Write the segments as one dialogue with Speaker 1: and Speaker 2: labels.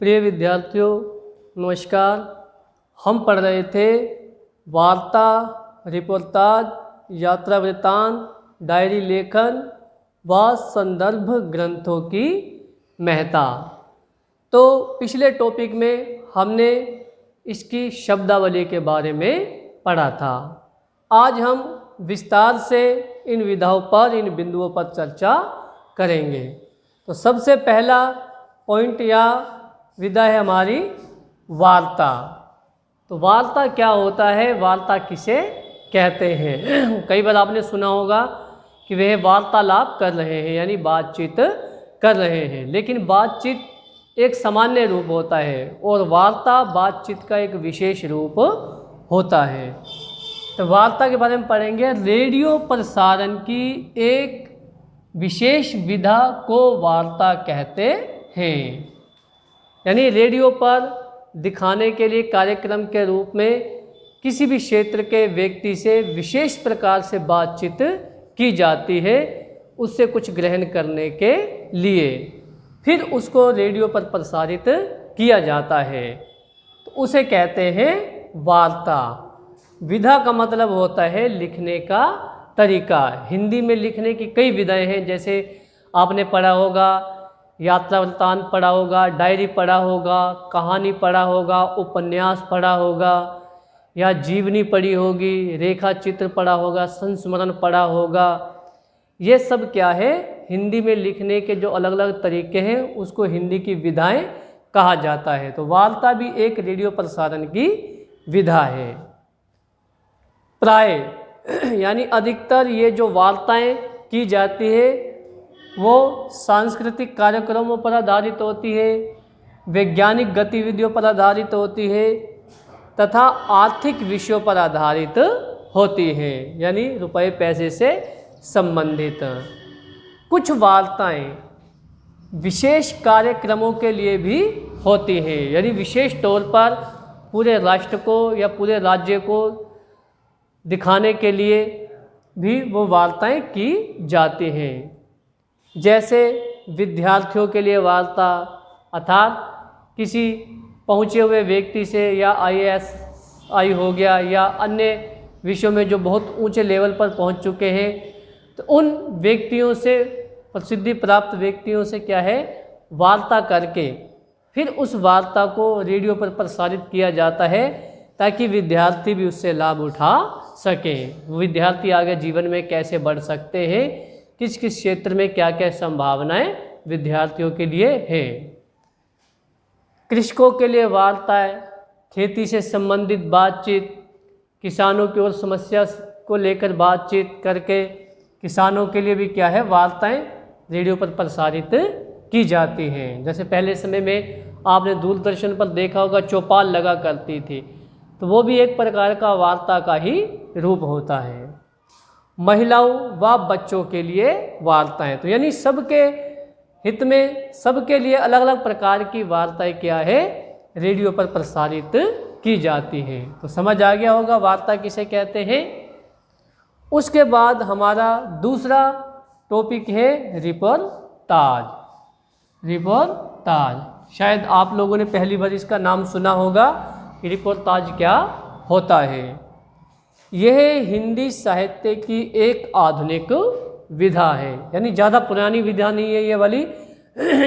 Speaker 1: प्रिय विद्यार्थियों नमस्कार। हम पढ़ रहे थे वार्ता, रिपोर्टाज, यात्रा वृत्तांत, डायरी लेखन व संदर्भ ग्रंथों की महत्ता। तो पिछले टॉपिक में हमने इसकी शब्दावली के बारे में पढ़ा था। आज हम विस्तार से इन विधाओं पर, इन बिंदुओं पर चर्चा करेंगे। तो सबसे पहला पॉइंट या विधा है हमारी वार्ता। तो वार्ता क्या होता है, वार्ता किसे कहते हैं? कई बार आपने सुना होगा कि वह वार्तालाप कर रहे हैं यानी बातचीत कर रहे हैं, लेकिन बातचीत एक सामान्य रूप होता है और वार्ता बातचीत का एक विशेष रूप होता है। तो वार्ता के बारे में पढ़ेंगे। रेडियो प्रसारण की एक विशेष विधा को वार्ता कहते हैं, यानी रेडियो पर दिखाने के लिए कार्यक्रम के रूप में किसी भी क्षेत्र के व्यक्ति से विशेष प्रकार से बातचीत की जाती है, उससे कुछ ग्रहण करने के लिए, फिर उसको रेडियो पर प्रसारित किया जाता है, तो उसे कहते हैं वार्ता। विधा का मतलब होता है लिखने का तरीका। हिंदी में लिखने की कई विधाएं हैं, जैसे आपने पढ़ा होगा यात्रा वृत्तांत पढ़ा होगा, डायरी पढ़ा होगा, कहानी पढ़ा होगा, उपन्यास पढ़ा होगा या जीवनी पढ़ी होगी, रेखा चित्र पढ़ा होगा, संस्मरण पढ़ा होगा। ये सब क्या है, हिंदी में लिखने के जो अलग अलग तरीके हैं उसको हिंदी की विधाएं कहा जाता है। तो वार्ता भी एक रेडियो प्रसारण की विधा है। प्राय यानी अधिकतर ये जो वार्ताएं की जाती है वो सांस्कृतिक कार्यक्रमों पर आधारित होती है, वैज्ञानिक गतिविधियों पर आधारित होती है तथा आर्थिक विषयों पर आधारित होती है, यानी रुपए पैसे से संबंधित। कुछ वार्ताएं विशेष कार्यक्रमों के लिए भी होती हैं, यानी विशेष तौर पर पूरे राष्ट्र को या पूरे राज्य को दिखाने के लिए भी वो वार्ताएं की जाती हैं। जैसे विद्यार्थियों के लिए वार्ता, अर्थात किसी पहुँचे हुए व्यक्ति से, या IAS हो गया या अन्य विषयों में जो बहुत ऊंचे लेवल पर पहुंच चुके हैं, तो उन व्यक्तियों से, प्रसिद्धि प्राप्त व्यक्तियों से क्या है, वार्ता करके फिर उस वार्ता को रेडियो पर प्रसारित किया जाता है ताकि विद्यार्थी भी उससे लाभ उठा सकें। विद्यार्थी आगे जीवन में कैसे बढ़ सकते हैं, किस किस क्षेत्र में क्या क्या संभावनाएं विद्यार्थियों के लिए है। कृषकों के लिए वार्ताएं, खेती से संबंधित बातचीत, किसानों की ओर समस्या को लेकर बातचीत करके किसानों के लिए भी क्या है, वार्ताएं रेडियो पर प्रसारित की जाती हैं। जैसे पहले समय में आपने दूरदर्शन पर देखा होगा चौपाल लगा करती थी, तो वो भी एक प्रकार का वार्ता का ही रूप होता है। महिलाओं व बच्चों के लिए वार्ताएं, तो यानी सबके हित में, सबके लिए अलग अलग प्रकार की वार्ताएं क्या है, रेडियो पर प्रसारित की जाती हैं। तो समझ आ गया होगा वार्ता किसे कहते हैं। उसके बाद हमारा दूसरा टॉपिक है रिपोर्टाज। रिपोर्टाज, शायद आप लोगों ने पहली बार इसका नाम सुना होगा कि रिपोर्टाज क्या होता है। यह हिंदी साहित्य की एक आधुनिक विधा है, यानी ज़्यादा पुरानी विधा नहीं है ये वाली।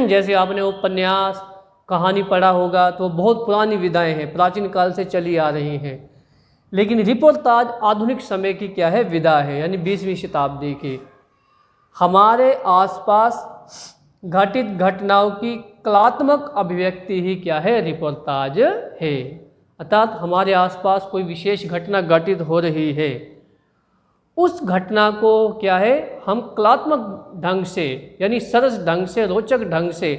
Speaker 1: जैसे आपने उपन्यास, कहानी पढ़ा होगा तो बहुत पुरानी विधाएं हैं, प्राचीन काल से चली आ रही हैं। लेकिन रिपोर्टाज आधुनिक समय की क्या है, विधा है, यानी 20वीं शताब्दी की। हमारे आसपास घटित घटनाओं की कलात्मक अभिव्यक्ति ही क्या है, रिपोर्टाज है। अर्थात हमारे आसपास कोई विशेष घटना घटित हो रही है, उस घटना को क्या है, हम कलात्मक ढंग से, यानी सरस ढंग से, रोचक ढंग से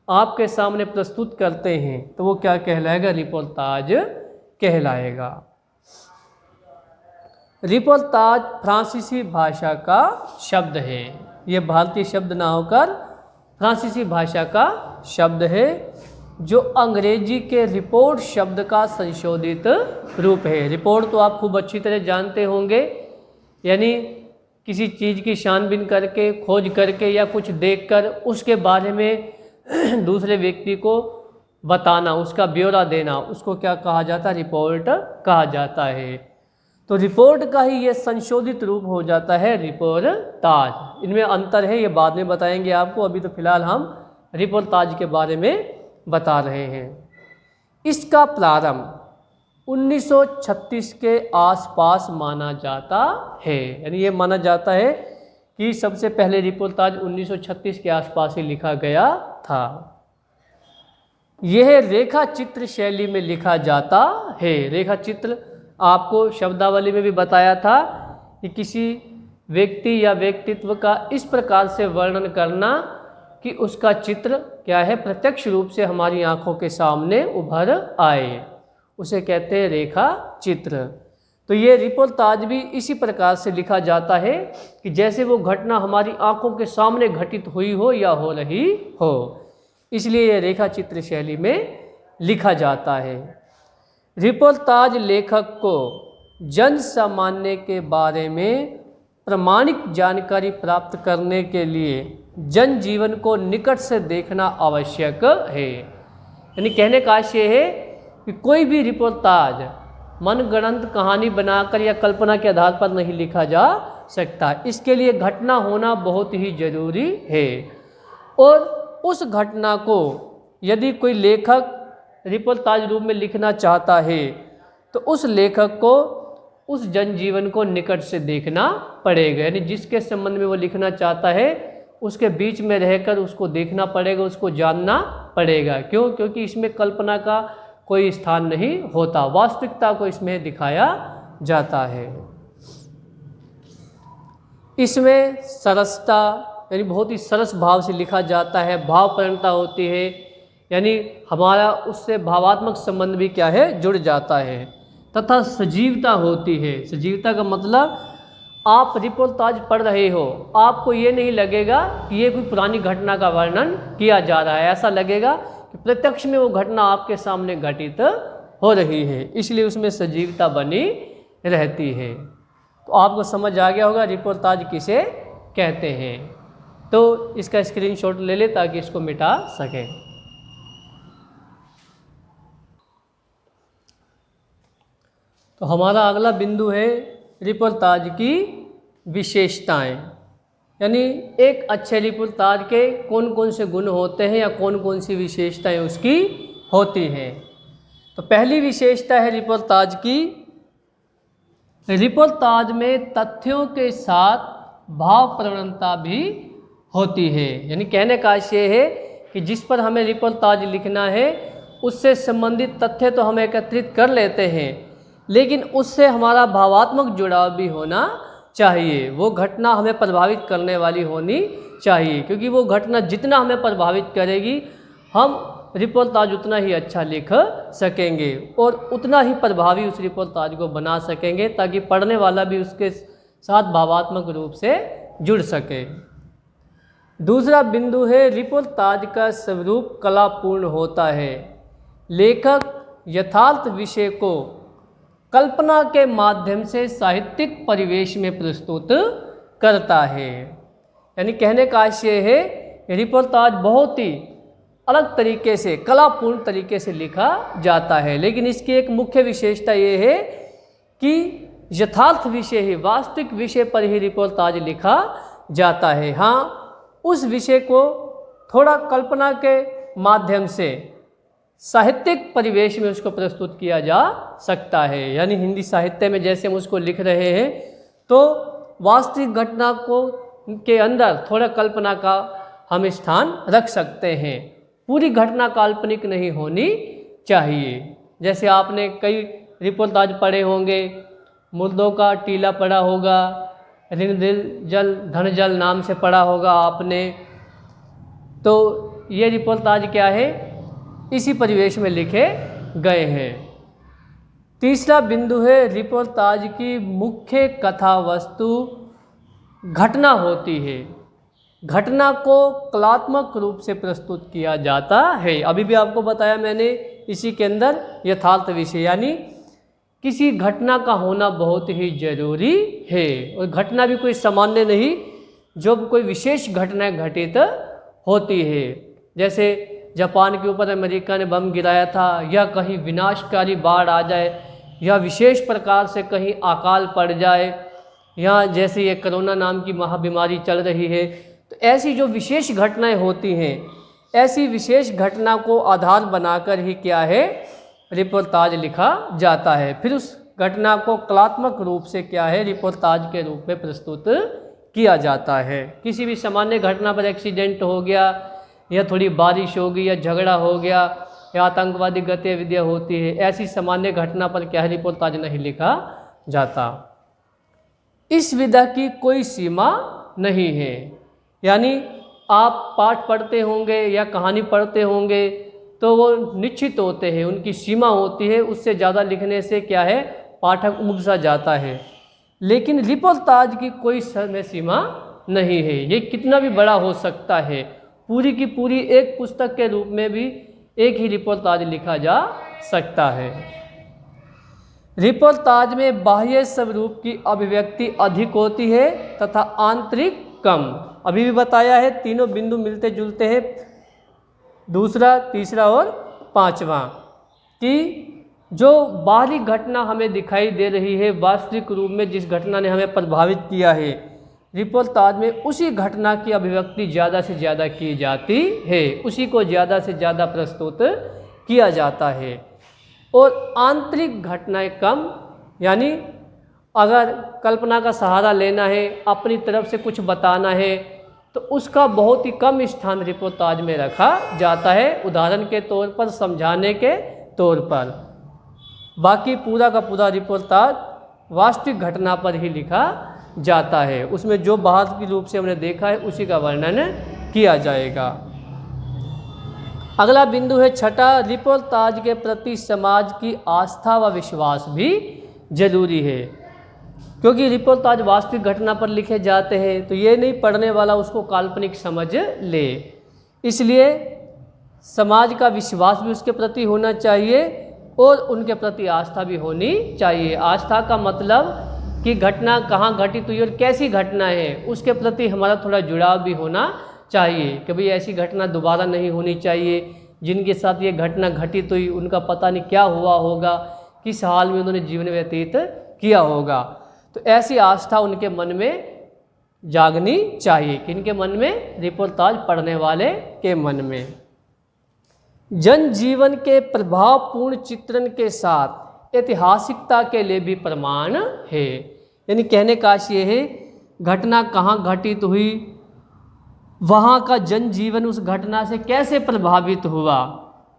Speaker 1: आपके सामने प्रस्तुत करते हैं, तो वो क्या कहलाएगा, रिपोर्टाज कहलाएगा। रिपोर्टाज फ्रांसीसी भाषा का शब्द है। ये भारतीय शब्द ना होकर फ्रांसीसी भाषा का शब्द है, जो अंग्रेजी के रिपोर्ट शब्द का संशोधित रूप है। रिपोर्ट तो आप खूब अच्छी तरह जानते होंगे, यानी किसी चीज़ की छानबीन करके, खोज करके या कुछ देखकर उसके बारे में दूसरे व्यक्ति को बताना, उसका ब्यौरा देना, उसको क्या कहा जाता है? रिपोर्ट कहा जाता है। तो रिपोर्ट का ही ये संशोधित रूप हो जाता है रिपोर्टाज। इनमें अंतर है, ये बाद में बताएंगे आपको, अभी तो फिलहाल हम रिपोर्टाज के बारे में बता रहे हैं। इसका प्रारंभ 1936 के आसपास माना जाता है, यानी ये माना जाता है कि सबसे पहले रिपोर्टाज 1936 के आसपास ही लिखा गया था। यह रेखा चित्र शैली में लिखा जाता है। रेखा चित्र आपको शब्दावली में भी बताया था कि किसी व्यक्ति या व्यक्तित्व का इस प्रकार से वर्णन करना कि उसका चित्र क्या है, प्रत्यक्ष रूप से हमारी आंखों के सामने उभर आए, उसे कहते हैं रेखा चित्र। तो ये रिपोर्टाज भी इसी प्रकार से लिखा जाता है कि जैसे वो घटना हमारी आंखों के सामने घटित हुई हो या हो रही हो, इसलिए ये रेखा चित्र शैली में लिखा जाता है। रिपोर्टाज लेखक को जन सामान्य के बारे में प्रामाणिक जानकारी प्राप्त करने के लिए जन जीवन को निकट से देखना आवश्यक है। यानी कहने का आशय है कि कोई भी रिपोर्टाज मनगढ़ंत कहानी बनाकर या कल्पना के आधार पर नहीं लिखा जा सकता, इसके लिए घटना होना बहुत ही जरूरी है। और उस घटना को यदि कोई लेखक रिपोर्टाज रूप में लिखना चाहता है तो उस लेखक को उस जनजीवन को निकट से देखना पड़ेगा, यानी जिसके संबंध में वो लिखना चाहता है उसके बीच में रहकर उसको देखना पड़ेगा, उसको जानना पड़ेगा। क्यों? क्योंकि इसमें कल्पना का कोई स्थान नहीं होता, वास्तविकता को इसमें दिखाया जाता है। इसमें सरसता यानी बहुत ही सरस भाव से लिखा जाता है, भावपूर्णता होती है, यानी हमारा उससे भावात्मक संबंध भी क्या है, जुड़ जाता है, तथा सजीवता होती है। सजीवता का मतलब आप रिपोर्टाज पढ़ रहे हो, आपको ये नहीं लगेगा कि ये कोई पुरानी घटना का वर्णन किया जा रहा है, ऐसा लगेगा कि प्रत्यक्ष में वो घटना आपके सामने घटित हो रही है, इसलिए उसमें सजीवता बनी रहती है। तो आपको समझ आ गया होगा रिपोर्टाज किसे कहते हैं। तो इसका स्क्रीनशॉट ले ले ताकि इसको मिटा सकें। तो हमारा अगला बिंदु है रिपोर्टाज की विशेषताएं, यानी एक अच्छे रिपोर्टाज के कौन कौन से गुण होते हैं या कौन कौन सी विशेषताएं उसकी होती हैं। तो पहली विशेषता है रिपोर्टाज की, रिपोर्टाज में तथ्यों के साथ भावप्रवणता भी होती है। यानी कहने का आशय है कि जिस पर हमें रिपोर्टाज लिखना है उससे संबंधित तथ्य तो हम एकत्रित कर लेते हैं, लेकिन उससे हमारा भावात्मक जुड़ाव भी होना चाहिए। वो घटना हमें प्रभावित करने वाली होनी चाहिए, क्योंकि वो घटना जितना हमें प्रभावित करेगी हम रिपोर्टाज उतना ही अच्छा लिख सकेंगे और उतना ही प्रभावी उस रिपोर्टाज को बना सकेंगे, ताकि पढ़ने वाला भी उसके साथ भावात्मक रूप से जुड़ सके। दूसरा बिंदु है रिपोर्टाज का स्वरूप कलापूर्ण होता है। लेखक यथार्थ विषय को कल्पना के माध्यम से साहित्यिक परिवेश में प्रस्तुत करता है। यानी कहने का आशय है रिपोर्टाज बहुत ही अलग तरीके से, कलापूर्ण तरीके से लिखा जाता है, लेकिन इसकी एक मुख्य विशेषता ये है कि यथार्थ विषय ही, वास्तविक विषय पर ही रिपोर्टाज लिखा जाता है। हाँ, उस विषय को थोड़ा कल्पना के माध्यम से साहित्यिक परिवेश में उसको प्रस्तुत किया जा सकता है। यानी हिंदी साहित्य में जैसे हम उसको लिख रहे हैं तो वास्तविक घटना को के अंदर थोड़ा कल्पना का हम स्थान रख सकते हैं, पूरी घटना काल्पनिक नहीं होनी चाहिए। जैसे आपने कई रिपोर्टाज पढ़े होंगे, मुर्दों का टीला पढ़ा होगा, ऋण दिल जल धन जल नाम से पढ़ा होगा आपने। तो ये रिपोर्टाज क्या है, इसी परिवेश में लिखे गए हैं। तीसरा बिंदु है रिपोर्टाज की मुख्य कथा वस्तु घटना होती है। घटना को कलात्मक रूप से प्रस्तुत किया जाता है। अभी भी आपको बताया मैंने इसी के अंदर यथार्थ विषय, यानी किसी घटना का होना बहुत ही जरूरी है। और घटना भी कोई सामान्य नहीं, जब कोई विशेष घटना घटित होती है, जैसे जापान के ऊपर अमेरिका ने बम गिराया था, या कहीं विनाशकारी बाढ़ आ जाए, या विशेष प्रकार से कहीं अकाल पड़ जाए, या जैसे ये कोरोना नाम की महाबीमारी चल रही है, तो ऐसी जो विशेष घटनाएं होती हैं, ऐसी विशेष घटना को आधार बनाकर ही क्या है, रिपोर्टाज लिखा जाता है। फिर उस घटना को कलात्मक रूप से क्या है, रिपोर्टाज के रूप में प्रस्तुत किया जाता है। किसी भी सामान्य घटना पर एक्सीडेंट हो गया, या थोड़ी बारिश हो गई, या झगड़ा हो गया, या आतंकवादी गतिविधियाँ होती है, ऐसी सामान्य घटना पर क्या है, रिपोर्टाज नहीं लिखा जाता। इस विधा की कोई सीमा नहीं है, यानी आप पाठ पढ़ते होंगे या कहानी पढ़ते होंगे तो वो निश्चित होते हैं, उनकी सीमा होती है, उससे ज़्यादा लिखने से क्या है, पाठक उब सा जाता है। लेकिन रिपोर्टाज की कोई समय सीमा नहीं है, ये कितना भी बड़ा हो सकता है। पूरी की पूरी एक पुस्तक के रूप में भी एक ही रिपोर्टाज लिखा जा सकता है। रिपोर्टाज में बाह्य स्वरूप की अभिव्यक्ति अधिक होती है तथा आंतरिक कम। अभी भी बताया है, तीनों बिंदु मिलते जुलते हैं, दूसरा, तीसरा और पांचवा, कि जो बाहरी घटना हमें दिखाई दे रही है, वास्तविक रूप में जिस घटना ने हमें प्रभावित किया है, रिपोर्टाज में उसी घटना की अभिव्यक्ति ज़्यादा से ज़्यादा की जाती है, उसी को ज़्यादा से ज़्यादा प्रस्तुत किया जाता है। और आंतरिक घटनाएं कम, यानी अगर कल्पना का सहारा लेना है, अपनी तरफ से कुछ बताना है, तो उसका बहुत ही कम स्थान रिपोर्टाज में रखा जाता है, उदाहरण के तौर पर, समझाने के तौर पर। बाकी पूरा का पूरा रिपोर्टाज वास्तविक घटना पर ही लिखा जाता है, उसमें जो बाहर की रूप से हमने देखा है उसी का वर्णन किया जाएगा। अगला बिंदु है छठा, रिपोर्टाज के प्रति समाज की आस्था व विश्वास भी जरूरी है। क्योंकि रिपोर्टाज वास्तविक घटना पर लिखे जाते हैं, तो ये नहीं पढ़ने वाला उसको काल्पनिक समझ ले, इसलिए समाज का विश्वास भी उसके प्रति होना चाहिए और उनके प्रति आस्था भी होनी चाहिए। आस्था का मतलब कि घटना कहाँ घटित हुई और कैसी घटना है, उसके प्रति हमारा थोड़ा जुड़ाव भी होना चाहिए कि भाई ऐसी घटना दोबारा नहीं होनी चाहिए। जिनके साथ ये घटना घटित हुई उनका पता नहीं क्या हुआ होगा, किस हाल में उन्होंने जीवन व्यतीत किया होगा, तो ऐसी आस्था उनके मन में जागनी चाहिए। किनके मन में? रिपोर्टाज पढ़ने वाले के मन में। जनजीवन के प्रभावपूर्ण चित्रण के साथ ऐतिहासिकता के लिए भी प्रमाण है। यानी कहने का ये है, घटना कहाँ घटित हुई, वहाँ का जनजीवन उस घटना से कैसे प्रभावित हुआ,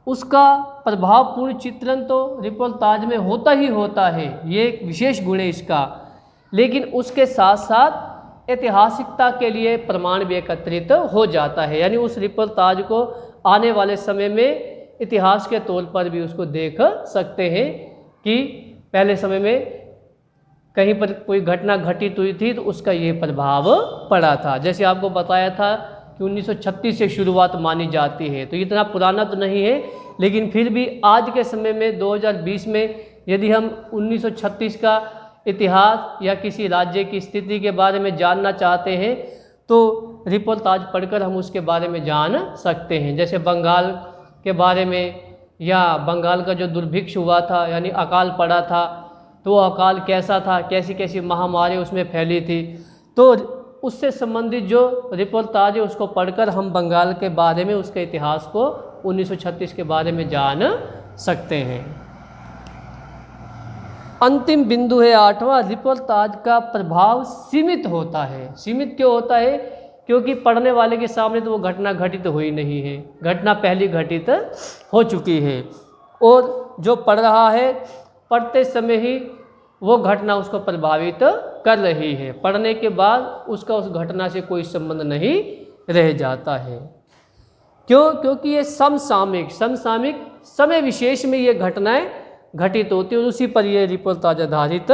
Speaker 1: उसका प्रभावपूर्ण चित्रण तो रिपोर्टाज में होता ही होता है, ये एक विशेष गुण है इसका। लेकिन उसके साथ साथ ऐतिहासिकता के लिए प्रमाण भी एकत्रित हो जाता है, यानी उस रिपोर्टाज को आने वाले समय में इतिहास के तौर पर भी उसको देख सकते हैं कि पहले समय में कहीं पर कोई घटना घटित हुई थी तो उसका ये प्रभाव पड़ा था। जैसे आपको बताया था कि 1936 से शुरुआत मानी जाती है, तो इतना पुराना तो नहीं है, लेकिन फिर भी आज के समय में 2020 में यदि हम 1936 का इतिहास या किसी राज्य की स्थिति के बारे में जानना चाहते हैं तो रिपोर्टाज पढ़कर हम उसके बारे में जान सकते हैं। जैसे बंगाल के बारे में, या बंगाल का जो दुर्भिक्ष हुआ था यानी अकाल पड़ा था, तो वो अकाल कैसा था, कैसी कैसी महामारी उसमें फैली थी, तो उससे संबंधित जो रिपोर्टाज है उसको पढ़कर हम बंगाल के बारे में, उसके इतिहास को 1936 के बारे में जान सकते हैं। अंतिम बिंदु है 8वां, रिपोर्टाज का प्रभाव सीमित होता है। सीमित क्यों होता है? क्योंकि पढ़ने वाले के सामने तो वो घटना घटित हुई नहीं है, घटना पहले घटित हो चुकी है, और जो पढ़ रहा है पढ़ते समय ही वो घटना उसको प्रभावित कर रही है, पढ़ने के बाद उसका उस घटना से कोई संबंध नहीं रह जाता है। क्यों? क्योंकि ये समसामयिक समय विशेष में ये घटनाएं घटित होती है और उसी पर ये रिपोर्टाज आधारित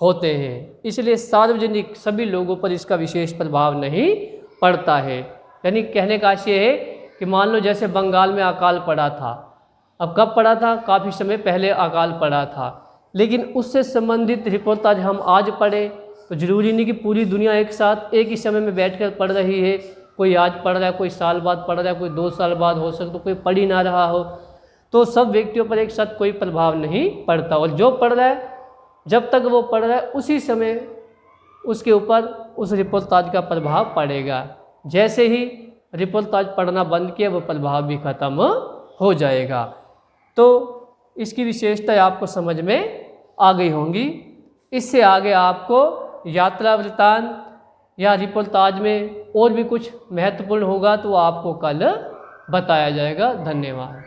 Speaker 1: होते हैं, इसलिए सार्वजनिक सभी लोगों पर इसका विशेष प्रभाव नहीं पड़ता है। यानी कहने का ये है कि मान लो जैसे बंगाल में अकाल पड़ा था, अब कब पड़ा था? काफ़ी समय पहले अकाल पड़ा था, लेकिन उससे संबंधित रिपोर्टाज हम आज पढ़ें तो ज़रूरी नहीं कि पूरी दुनिया एक साथ एक ही समय में बैठकर पढ़ रही है। कोई आज पढ़ रहा है, कोई साल बाद पढ़ रहा है, कोई 2 साल बाद हो सकता, तो कोई पढ़ ही ना रहा हो, तो सब व्यक्तियों पर एक साथ कोई प्रभाव नहीं पड़ता। और जो पढ़ रहा है, जब तक वो पढ़ रहा है उसी समय उसके ऊपर उस रिपोर्ताज का प्रभाव पड़ेगा। जैसे ही रिपोर्ताज पढ़ना बंद किया, वो प्रभाव भी खत्म हो जाएगा। तो इसकी विशेषताएं आपको समझ में आ गई होंगी। इससे आगे आपको यात्रा वृत्तांत या रिपोर्ताज में और भी कुछ महत्वपूर्ण होगा तो आपको कल बताया जाएगा। धन्यवाद।